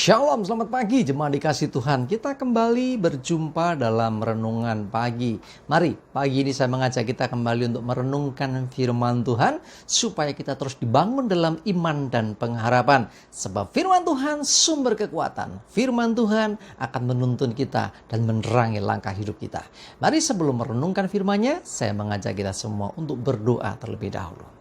Shalom, selamat pagi jemaat dikasih Tuhan. Kita kembali berjumpa dalam renungan pagi. Mari, pagi ini saya mengajak kita kembali untuk merenungkan firman Tuhan supaya kita terus dibangun dalam iman dan pengharapan. Sebab firman Tuhan sumber kekuatan. Firman Tuhan akan menuntun kita dan menerangi langkah hidup kita. Mari sebelum merenungkan firman-Nya, saya mengajak kita semua untuk berdoa terlebih dahulu.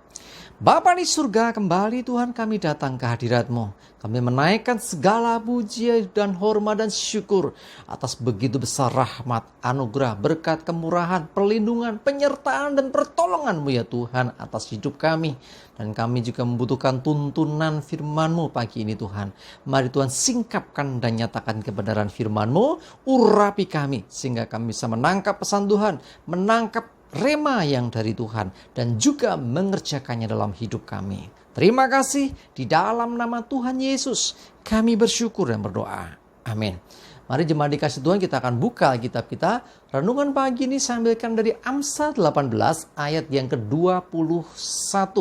Bapa di surga, kembali Tuhan kami datang ke hadirat-Mu. Kami menaikkan segala puji dan hormat dan syukur atas begitu besar rahmat, anugerah, berkat, kemurahan, perlindungan, penyertaan dan pertolongan-Mu ya Tuhan atas hidup kami. Dan kami juga membutuhkan tuntunan firman-Mu pagi ini Tuhan. Mari Tuhan singkapkan dan nyatakan kebenaran firman-Mu, urapi kami sehingga kami bisa menangkap pesan Tuhan, menangkap rema yang dari Tuhan dan juga mengerjakannya dalam hidup kami. Terima kasih di dalam nama Tuhan Yesus kami bersyukur dan berdoa. Amin. Mari jemaat dikasih Tuhan, kita akan buka Alkitab kita. Renungan pagi ini saya ambilkan dari Amsal 18 ayat yang ke-21.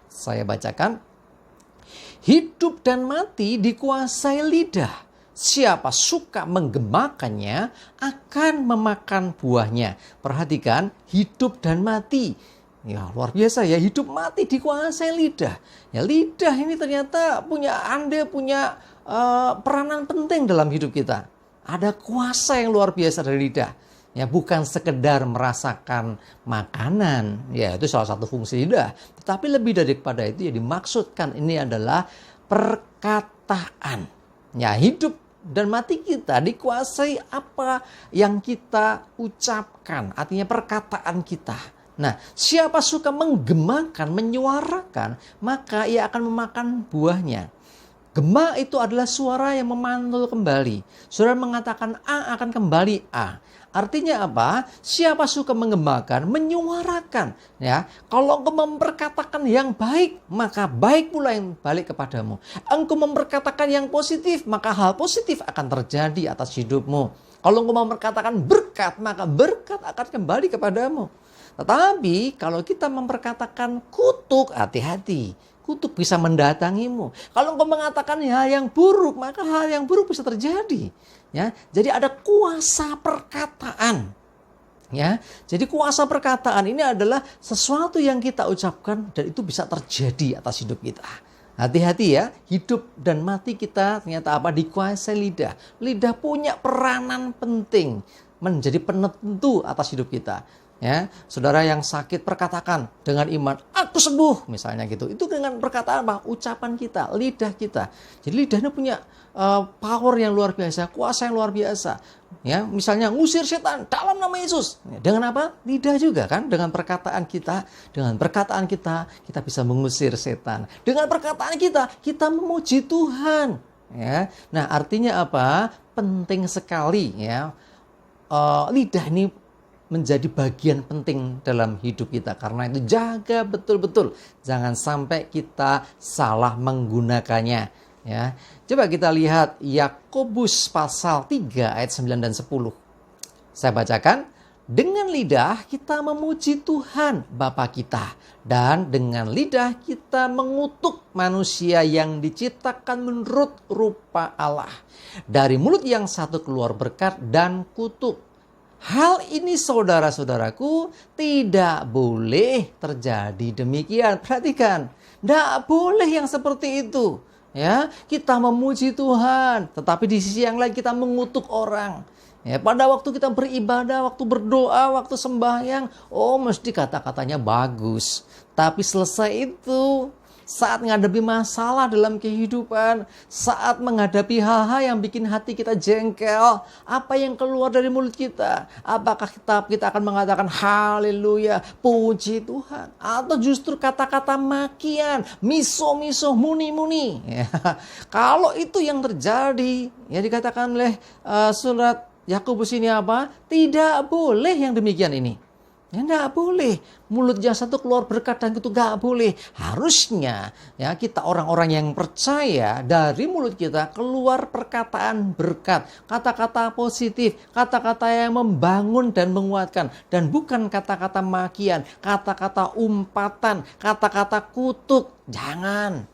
Saya bacakan. Hidup dan mati dikuasai lidah. Siapa suka menggemakannya akan memakan buahnya. Perhatikan, hidup dan mati. Ya luar biasa ya, hidup mati dikuasai lidah. Ya lidah ini ternyata punya peranan penting dalam hidup kita. Ada kuasa yang luar biasa dari lidah. Ya bukan sekedar merasakan makanan. Ya itu salah satu fungsi lidah. Tetapi lebih daripada itu ya dimaksudkan ini adalah perkataan. Ya hidup dan mati kita dikuasai apa yang kita ucapkan, artinya perkataan kita. Nah, siapa suka menggemakan, menyuarakan, maka ia akan memakan buahnya. Gema itu adalah suara yang memantul kembali. Saudara mengatakan A akan kembali A. Artinya apa? Siapa suka menggemakan, menyuarakan. Ya, kalau engkau memperkatakan yang baik, maka baik pula yang balik kepadamu. Engkau memperkatakan yang positif, maka hal positif akan terjadi atas hidupmu. Kalau engkau memperkatakan berkat, maka berkat akan kembali kepadamu. Tetapi kalau kita memperkatakan kutuk, hati-hati. Kutuk bisa mendatangimu. Kalau engkau mengatakan hal yang buruk, maka hal yang buruk bisa terjadi. Ya, jadi ada kuasa perkataan. Ya, jadi kuasa perkataan ini adalah sesuatu yang kita ucapkan dan itu bisa terjadi atas hidup kita. Hati-hati ya, hidup dan mati kita ternyata apa? Dikuasai lidah. Lidah punya peranan penting menjadi penentu atas hidup kita. Ya, saudara yang sakit perkatakan dengan iman, aku sembuh misalnya gitu. Itu dengan perkataan apa? Ucapan kita, lidah kita. Jadi lidahnya punya power yang luar biasa, kuasa yang luar biasa. Ya, misalnya ngusir setan dalam nama Yesus. Dengan apa? Lidah juga kan. Dengan perkataan kita, kita bisa mengusir setan. Dengan perkataan kita memuji Tuhan. Ya, nah artinya apa? Penting sekali ya. Lidah ini menjadi bagian penting dalam hidup kita. Karena itu jaga betul-betul. Jangan sampai kita salah menggunakannya. Ya, coba kita lihat Yakobus pasal 3 ayat 9 dan 10. Saya bacakan. Dengan lidah kita memuji Tuhan Bapa kita. Dan dengan lidah kita mengutuk manusia yang diciptakan menurut rupa Allah. Dari mulut yang satu keluar berkat dan kutuk. Hal ini saudara-saudaraku tidak boleh terjadi demikian. Perhatikan, tidak boleh yang seperti itu. Ya, kita memuji Tuhan, tetapi di sisi yang lain kita mengutuk orang. Ya, pada waktu kita beribadah, waktu berdoa, waktu sembahyang, mesti kata-katanya bagus. Tapi selesai itu, saat menghadapi masalah dalam kehidupan, saat menghadapi hal-hal yang bikin hati kita jengkel, apa yang keluar dari mulut kita? Apakah kita akan mengatakan haleluya, puji Tuhan? Atau justru kata-kata makian, miso-miso, muni-muni? Ya. Kalau itu yang terjadi, ya dikatakan oleh surat Yakobus ini apa? Tidak boleh yang demikian ini. Ya enggak boleh. Mulutnya satu keluar berkat dan itu enggak boleh. Harusnya ya kita orang-orang yang percaya dari mulut kita keluar perkataan berkat, kata-kata positif, kata-kata yang membangun dan menguatkan dan bukan kata-kata makian, kata-kata umpatan, kata-kata kutuk. Jangan.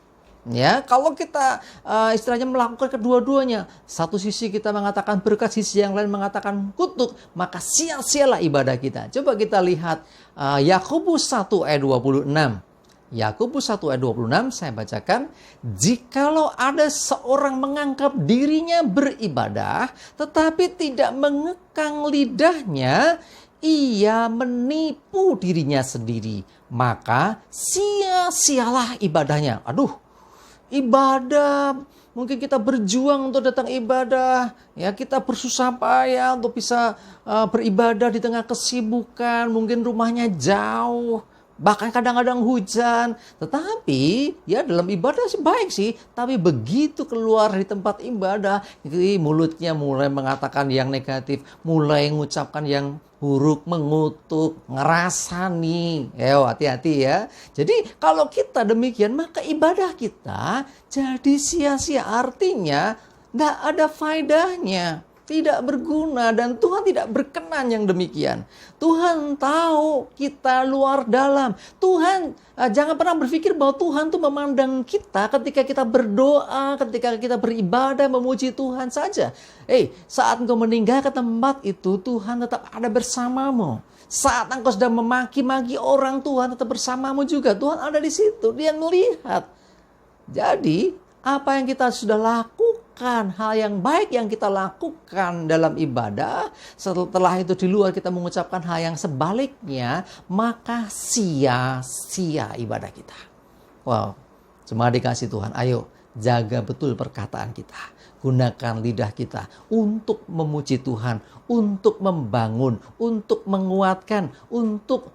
Ya, kalau kita istilahnya melakukan kedua-duanya, satu sisi kita mengatakan berkat, sisi yang lain mengatakan kutuk, maka sia-sialah ibadah kita. Coba kita lihat Yakobus 1 ayat 26. Yakobus 1 ayat 26 saya bacakan, "Jikalau ada seorang menganggap dirinya beribadah tetapi tidak mengekang lidahnya, ia menipu dirinya sendiri, maka sia-sialah ibadahnya." Aduh, ibadah, mungkin kita berjuang untuk datang ibadah, ya kita bersusah payah untuk bisa beribadah di tengah kesibukan, mungkin rumahnya jauh, bahkan kadang-kadang hujan. Tetapi ya dalam ibadah sih baik sih, tapi begitu keluar di tempat ibadah, mulutnya mulai mengatakan yang negatif, mulai mengucapkan yang buruk, mengutuk, ngerasani. Hati-hati ya. Jadi kalau kita demikian, maka ibadah kita jadi sia-sia. Artinya tidak ada faedahnya, tidak berguna, dan Tuhan tidak berkenan yang demikian. Tuhan tahu kita luar dalam. Tuhan jangan pernah berpikir bahwa Tuhan tuh memandang kita ketika kita berdoa, ketika kita beribadah, memuji Tuhan saja. Saat engkau meninggalkan tempat itu, Tuhan tetap ada bersamamu. Saat engkau sedang memaki-maki orang, Tuhan tetap bersamamu juga. Tuhan ada di situ, Dia melihat. Jadi, apa yang kita sudah lakukan, hal yang baik yang kita lakukan dalam ibadah, setelah itu di luar kita mengucapkan hal yang sebaliknya, maka sia-sia ibadah kita. Wow, cuma dikasih Tuhan, ayo jaga betul perkataan kita. Gunakan lidah kita untuk memuji Tuhan, untuk membangun, untuk menguatkan, untuk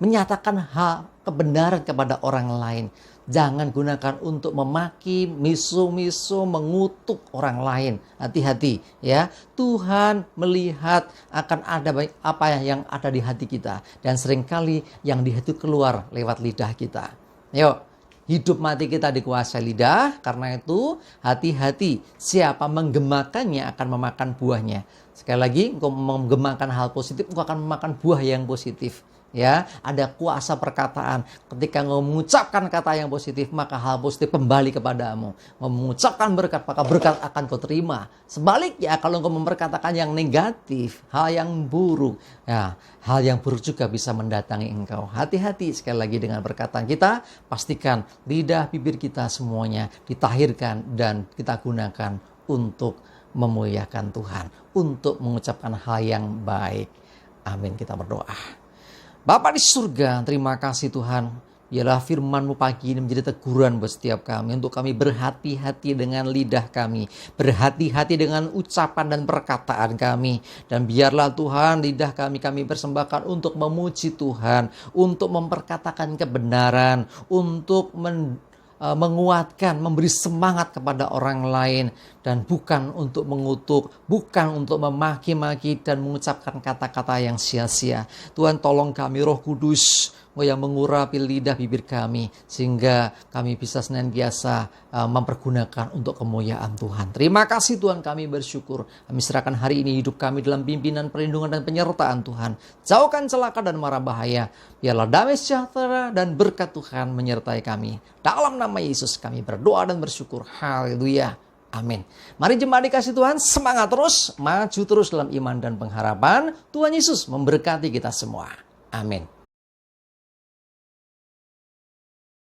menyatakan hal kebenaran kepada orang lain. Jangan gunakan untuk memaki, misu-misu, mengutuk orang lain. Hati-hati ya. Tuhan melihat akan ada apa yang ada di hati kita. Dan seringkali yang di hati keluar lewat lidah kita. Yuk, hidup mati kita dikuasai lidah. Karena itu hati-hati. Siapa menggemakannya akan memakan buahnya. Sekali lagi, engkau menggemakan hal positif, engkau akan memakan buah yang positif. Ya, ada kuasa perkataan. Ketika engkau mengucapkan kata yang positif, maka hal positif kembali kepadamu. Mengucapkan berkat, maka berkat akan kau terima. Sebaliknya, kalau engkau memperkatakan yang negatif, hal yang buruk, ya, hal yang buruk juga bisa mendatangi engkau. Hati-hati sekali lagi dengan perkataan kita. Pastikan lidah, bibir kita semuanya ditahirkan dan kita gunakan untuk memuliakan Tuhan, untuk mengucapkan hal yang baik. Amin. Kita berdoa. Bapa di surga, terima kasih Tuhan. Biarlah firman-Mu pagi ini menjadi teguran buat setiap kami. Untuk kami berhati-hati dengan lidah kami. Berhati-hati dengan ucapan dan perkataan kami. Dan biarlah Tuhan lidah kami persembahkan untuk memuji Tuhan. Untuk memperkatakan kebenaran. Untuk menguatkan, memberi semangat kepada orang lain. Dan bukan untuk mengutuk, bukan untuk memaki-maki dan mengucapkan kata-kata yang sia-sia. Tuhan tolong kami, Roh Kudus, yang mengurapi lidah bibir kami, sehingga kami bisa senantiasa mempergunakan untuk kemuliaan Tuhan. Terima kasih Tuhan, kami bersyukur. Kami serahkan hari ini hidup kami dalam pimpinan, perlindungan, dan penyertaan Tuhan. Jauhkan celaka dan mara bahaya. Biarlah damai sejahtera dan berkat Tuhan menyertai kami. Dalam nama Yesus kami berdoa dan bersyukur. Haleluya. Amin. Mari jemaat dikasih Tuhan, semangat terus, maju terus dalam iman dan pengharapan. Tuhan Yesus memberkati kita semua. Amin.